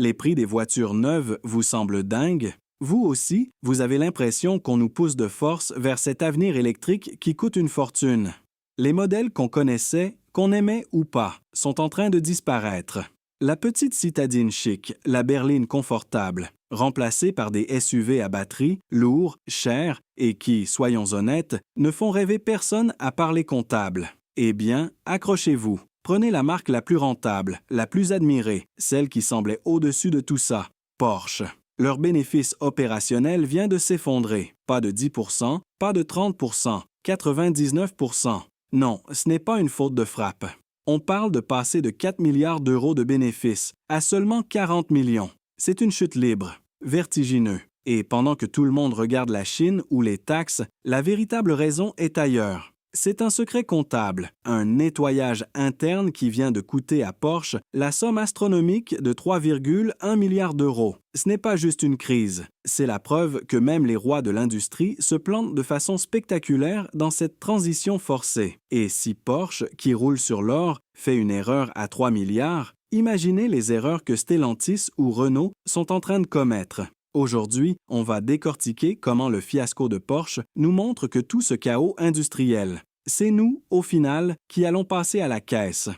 Les prix des voitures neuves vous semblent dingues? Vous aussi, vous avez l'impression qu'on nous pousse de force vers cet avenir électrique qui coûte une fortune. Les modèles qu'on connaissait, qu'on aimait ou pas, sont en train de disparaître. La petite citadine chic, la berline confortable, remplacée par des SUV à batterie, lourds, chers et qui, soyons honnêtes, ne font rêver personne à part les comptables. Eh bien, accrochez-vous. Prenez la marque la plus rentable, la plus admirée, celle qui semblait au-dessus de tout ça, Porsche. Leur bénéfice opérationnel vient de s'effondrer. Pas de 10%, pas de 30%, 99%. Non, ce n'est pas une faute de frappe. On parle de passer de 4 milliards d'euros de bénéfices à seulement 40 millions. C'est une chute libre, vertigineux. Et pendant que tout le monde regarde la Chine ou les taxes, la véritable raison est ailleurs. C'est un secret comptable, un nettoyage interne qui vient de coûter à Porsche la somme astronomique de 3,1 milliards d'euros. Ce n'est pas juste une crise, c'est la preuve que même les rois de l'industrie se plantent de façon spectaculaire dans cette transition forcée. Et si Porsche, qui roule sur l'or, fait une erreur à 3 milliards, imaginez les erreurs que Stellantis ou Renault sont en train de commettre. Aujourd'hui, on va décortiquer comment le fiasco de Porsche nous montre que tout ce chaos industriel, c'est nous, au final, qui allons passer à la caisse.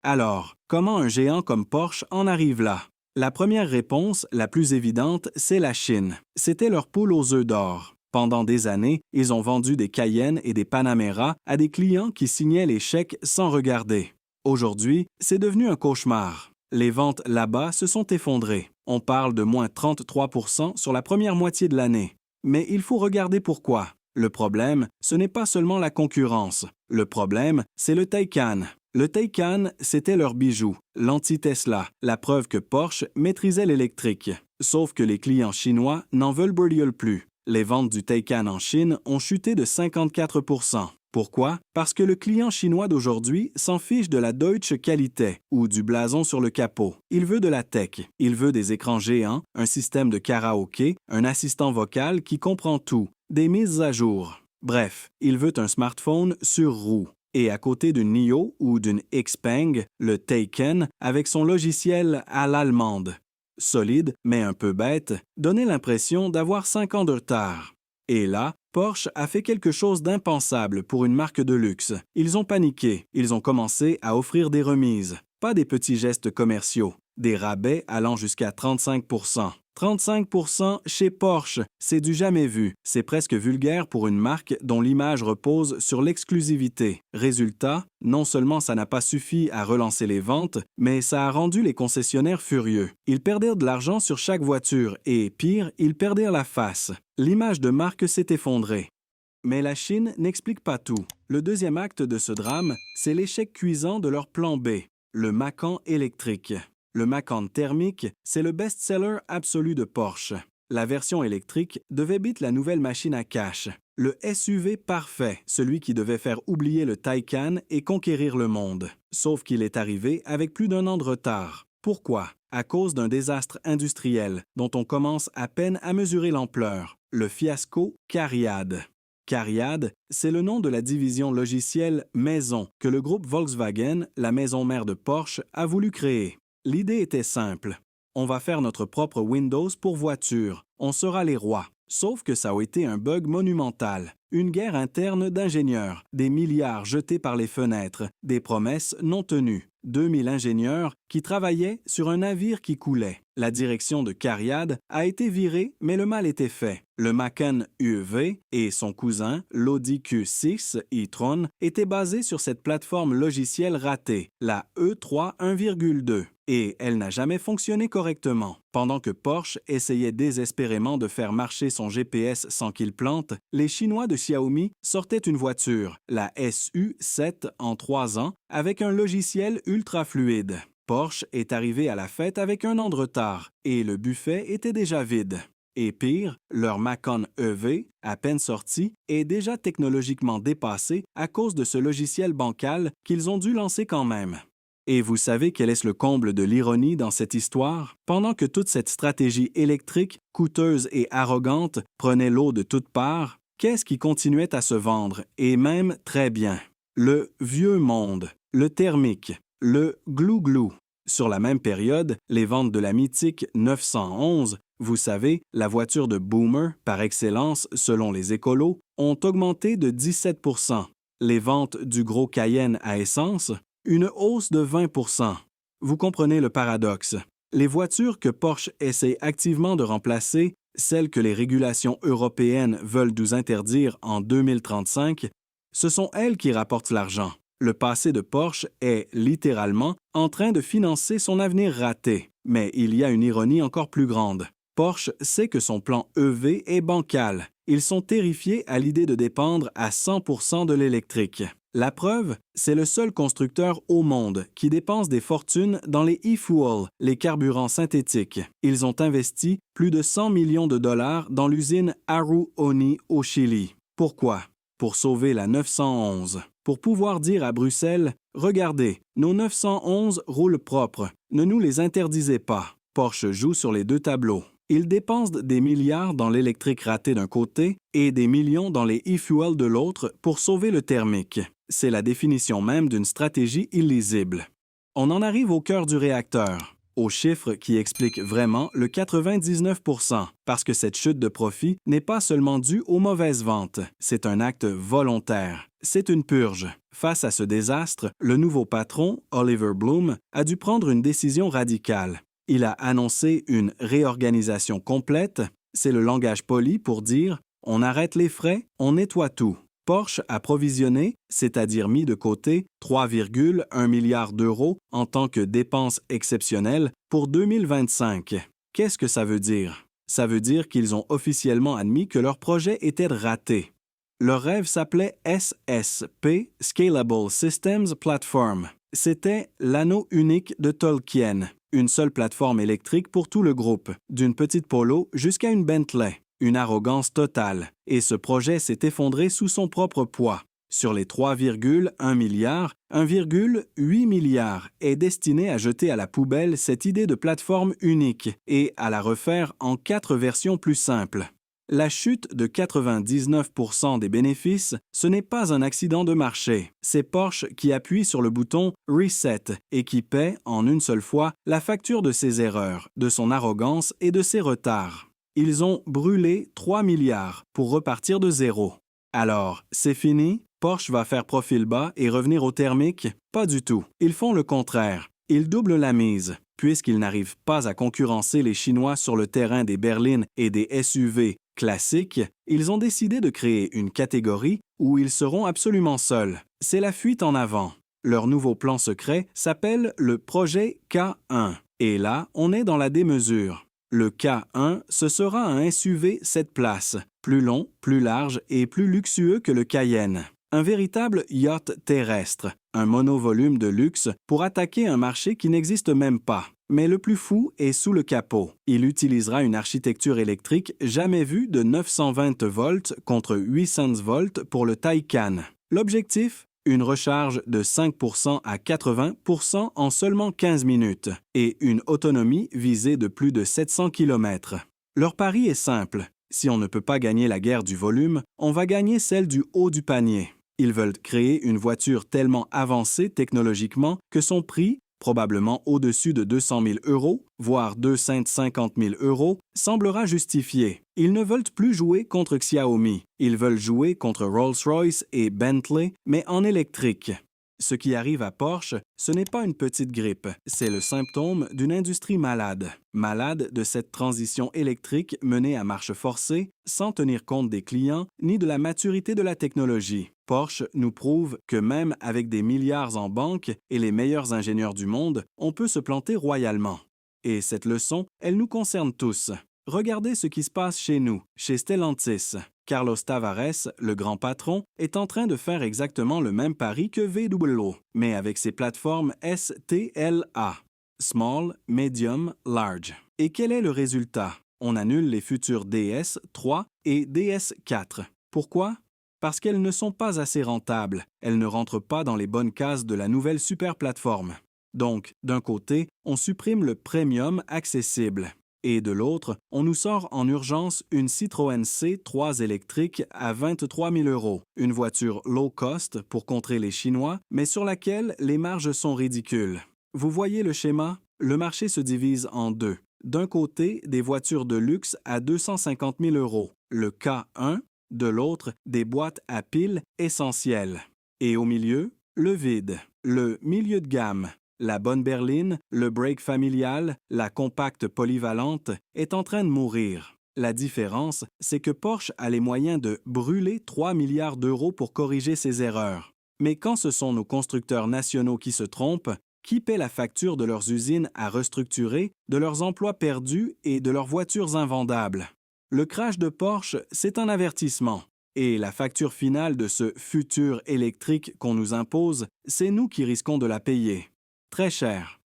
Alors, comment un géant comme Porsche en arrive là? La première réponse, la plus évidente, c'est la Chine. C'était leur poule aux œufs d'or. Pendant des années, ils ont vendu des Cayenne et des Panamera à des clients qui signaient les chèques sans regarder. Aujourd'hui, c'est devenu un cauchemar. Les ventes là-bas se sont effondrées. On parle de moins 33% sur la première moitié de l'année. Mais il faut regarder pourquoi. Le problème, ce n'est pas seulement la concurrence. Le problème, c'est le Taycan. Le Taycan, c'était leur bijou, l'anti-Tesla, la preuve que Porsche maîtrisait l'électrique. Sauf que les clients chinois n'en veulent plus. Les ventes du Taycan en Chine ont chuté de 54%. Pourquoi? Parce que le client chinois d'aujourd'hui s'en fiche de la Deutsche Qualité ou du blason sur le capot. Il veut de la tech. Il veut des écrans géants, un système de karaoké, un assistant vocal qui comprend tout, des mises à jour. Bref, il veut un smartphone sur roue. Et à côté d'une NIO ou d'une Xpeng, le Taycan, avec son logiciel à l'allemande. Solide, mais un peu bête, donnait l'impression d'avoir 5 ans de retard. Et là, Porsche a fait quelque chose d'impensable pour une marque de luxe. Ils ont paniqué, ils ont commencé à offrir des remises. Pas des petits gestes commerciaux, des rabais allant jusqu'à 35%. 35% chez Porsche, c'est du jamais vu. C'est presque vulgaire pour une marque dont l'image repose sur l'exclusivité. Résultat, non seulement ça n'a pas suffi à relancer les ventes, mais ça a rendu les concessionnaires furieux. Ils perdirent de l'argent sur chaque voiture et, pire, ils perdirent la face. L'image de marque s'est effondrée. Mais la Chine n'explique pas tout. Le deuxième acte de ce drame, c'est l'échec cuisant de leur plan B, le Macan électrique. Le Macan thermique, c'est le best-seller absolu de Porsche. La version électrique devait beat la nouvelle machine à cash. Le SUV parfait, celui qui devait faire oublier le Taycan et conquérir le monde. Sauf qu'il est arrivé avec plus d'1 an de retard. Pourquoi? À cause d'un désastre industriel dont on commence à peine à mesurer l'ampleur. Le fiasco Cariad. Cariad, c'est le nom de la division logicielle maison que le groupe Volkswagen, la maison mère de Porsche, a voulu créer. L'idée était simple. On va faire notre propre Windows pour voiture. On sera les rois. Sauf que ça a été un bug monumental. Une guerre interne d'ingénieurs, des milliards jetés par les fenêtres, des promesses non tenues. 2000 ingénieurs qui travaillaient sur un navire qui coulait. La direction de Cariad a été virée, mais le mal était fait. Le Macan UV et son cousin, l'Audi Q6 e-tron, étaient basés sur cette plateforme logicielle ratée, la E3 1,2. Et elle n'a jamais fonctionné correctement. Pendant que Porsche essayait désespérément de faire marcher son GPS sans qu'il plante, les Chinois de Xiaomi sortaient une voiture, la SU7 en 3 ans, avec un logiciel ultra fluide. Porsche est arrivé à la fête avec 1 an de retard, et le buffet était déjà vide. Et pire, leur Macan EV, à peine sorti, est déjà technologiquement dépassé à cause de ce logiciel bancal qu'ils ont dû lancer quand même. Et vous savez quel est le comble de l'ironie dans cette histoire? Pendant que toute cette stratégie électrique, coûteuse et arrogante, prenait l'eau de toutes parts, qu'est-ce qui continuait à se vendre, et même très bien? Le vieux monde, le thermique, le glou-glou. Sur la même période, les ventes de la mythique 911, vous savez, la voiture de boomer par excellence selon les écolos, ont augmenté de 17 %. Les ventes du gros Cayenne à essence, une hausse de 20 %. Vous comprenez le paradoxe. Les voitures que Porsche essaie activement de remplacer, celles que les régulations européennes veulent nous interdire en 2035, ce sont elles qui rapportent l'argent. Le passé de Porsche est, littéralement, en train de financer son avenir raté. Mais il y a une ironie encore plus grande. Porsche sait que son plan EV est bancal. Ils sont terrifiés à l'idée de dépendre à 100 % de l'électrique. La preuve, c'est le seul constructeur au monde qui dépense des fortunes dans les e-fuels, les carburants synthétiques. Ils ont investi plus de 100 millions de dollars dans l'usine Haru Oni au Chili. Pourquoi? Pour sauver la 911. Pour pouvoir dire à Bruxelles, « Regardez, nos 911 roulent propre, ne nous les interdisez pas. » Porsche joue sur les deux tableaux. Ils dépensent des milliards dans l'électrique raté d'un côté et des millions dans les e-fuels de l'autre pour sauver le thermique. C'est la définition même d'une stratégie illisible. On en arrive au cœur du réacteur, aux chiffres qui expliquent vraiment le 99 %, parce que cette chute de profit n'est pas seulement due aux mauvaises ventes, c'est un acte volontaire. C'est une purge. Face à ce désastre, le nouveau patron, Oliver Bloom, a dû prendre une décision radicale. Il a annoncé une réorganisation complète, c'est le langage poli pour dire « on arrête les frais, on nettoie tout ». Porsche a provisionné, c'est-à-dire mis de côté, 3,1 milliards d'euros en tant que dépenses exceptionnelles pour 2025. Qu'est-ce que ça veut dire? Ça veut dire qu'ils ont officiellement admis que leur projet était raté. Leur rêve s'appelait SSP, Scalable Systems Platform. C'était l'anneau unique de Tolkien, une seule plateforme électrique pour tout le groupe, d'une petite Polo jusqu'à une Bentley. Une arrogance totale, et ce projet s'est effondré sous son propre poids. Sur les 3,1 milliards, 1,8 milliard est destiné à jeter à la poubelle cette idée de plateforme unique et à la refaire en 4 versions plus simples. La chute de 99 % des bénéfices, ce n'est pas un accident de marché. C'est Porsche qui appuie sur le bouton « Reset » et qui paie, en une seule fois, la facture de ses erreurs, de son arrogance et de ses retards. Ils ont brûlé 3 milliards pour repartir de zéro. Alors, c'est fini? Porsche va faire profil bas et revenir au thermique? Pas du tout. Ils font le contraire. Ils doublent la mise. Puisqu'ils n'arrivent pas à concurrencer les Chinois sur le terrain des berlines et des SUV classiques, ils ont décidé de créer une catégorie où ils seront absolument seuls. C'est la fuite en avant. Leur nouveau plan secret s'appelle le projet K1. Et là, on est dans la démesure. Le K1, ce sera un SUV 7 places, plus long, plus large et plus luxueux que le Cayenne. Un véritable yacht terrestre, un monovolume de luxe pour attaquer un marché qui n'existe même pas. Mais le plus fou est sous le capot. Il utilisera une architecture électrique jamais vue de 920 volts contre 800 volts pour le Taycan. L'objectif? Une recharge de 5 % à 80 % en seulement 15 minutes et une autonomie visée de plus de 700 km. Leur pari est simple. Si on ne peut pas gagner la guerre du volume, on va gagner celle du haut du panier. Ils veulent créer une voiture tellement avancée technologiquement que son prix, probablement au-dessus de 200 000 €, voire 250 000 €, semblera justifié. Ils ne veulent plus jouer contre Xiaomi. Ils veulent jouer contre Rolls-Royce et Bentley, mais en électrique. Ce qui arrive à Porsche, ce n'est pas une petite grippe, c'est le symptôme d'une industrie malade. Malade de cette transition électrique menée à marche forcée, sans tenir compte des clients ni de la maturité de la technologie. Porsche nous prouve que même avec des milliards en banque et les meilleurs ingénieurs du monde, on peut se planter royalement. Et cette leçon, elle nous concerne tous. Regardez ce qui se passe chez nous, chez Stellantis. Carlos Tavares, le grand patron, est en train de faire exactement le même pari que VW, mais avec ses plateformes STLA, Small, Medium, Large. Et quel est le résultat? On annule les futurs DS3 et DS4. Pourquoi? Parce qu'elles ne sont pas assez rentables. Elles ne rentrent pas dans les bonnes cases de la nouvelle super plateforme. Donc, d'un côté, on supprime le premium accessible. Et de l'autre, on nous sort en urgence une Citroën C3 électrique à 23 000 €, une voiture low cost pour contrer les Chinois, mais sur laquelle les marges sont ridicules. Vous voyez le schéma? Le marché se divise en deux. D'un côté, des voitures de luxe à 250 000 euros, le K1, de l'autre, des boîtes à piles essentielles. Et au milieu, le vide, le milieu de gamme. La bonne berline, le break familial, la compacte polyvalente est en train de mourir. La différence, c'est que Porsche a les moyens de brûler 3 milliards d'euros pour corriger ses erreurs. Mais quand ce sont nos constructeurs nationaux qui se trompent, qui paie la facture de leurs usines à restructurer, de leurs emplois perdus et de leurs voitures invendables? Le crash de Porsche, c'est un avertissement. Et la facture finale de ce futur électrique qu'on nous impose, c'est nous qui risquons de la payer. Très cher.